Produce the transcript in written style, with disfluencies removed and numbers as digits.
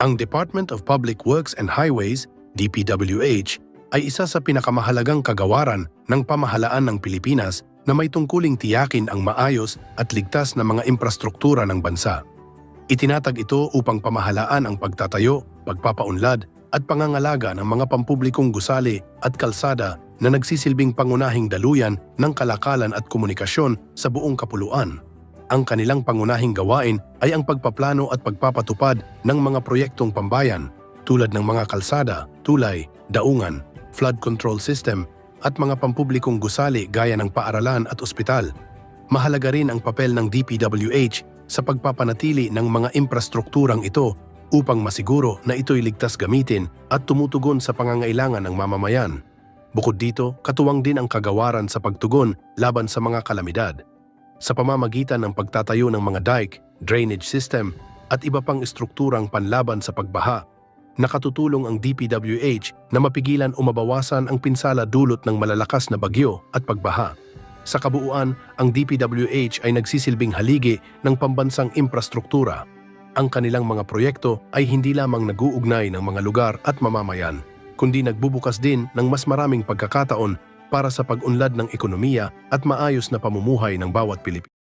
Ang Department of Public Works and Highways, DPWH, ay isa sa pinakamahalagang kagawaran ng pamahalaan ng Pilipinas na may tungkuling tiyakin ang maayos at ligtas na mga infrastruktura ng bansa. Itinatag ito upang pamahalaan ang pagtatayo, pagpapaunlad at pangangalaga ng mga pampublikong gusali at kalsada na nagsisilbing pangunahing daluyan ng kalakalan at komunikasyon sa buong kapuluan. Ang kanilang pangunahing gawain ay ang pagpaplano at pagpapatupad ng mga proyektong pambayan tulad ng mga kalsada, tulay, daungan, flood control system at mga pampublikong gusali gaya ng paaralan at ospital. Mahalaga rin ang papel ng DPWH sa pagpapanatili ng mga infrastrukturang ito upang masiguro na ito'y ligtas gamitin at tumutugon sa pangangailangan ng mamamayan. Bukod dito, katuwang din ang kagawaran sa pagtugon laban sa mga kalamidad. Sa pamamagitan ng pagtatayo ng mga dike, drainage system at iba pang estrukturang panlaban sa pagbaha, nakatutulong ang DPWH na mapigilan o mabawasan ang pinsala dulot ng malalakas na bagyo at pagbaha. Sa kabuuan, ang DPWH ay nagsisilbing haligi ng pambansang infrastruktura. Ang kanilang mga proyekto ay hindi lamang nag-uugnay ng mga lugar at mamamayan, kundi nagbubukas din ng mas maraming pagkakataon para sa pag-unlad ng ekonomiya at maayos na pamumuhay ng bawat Pilipino.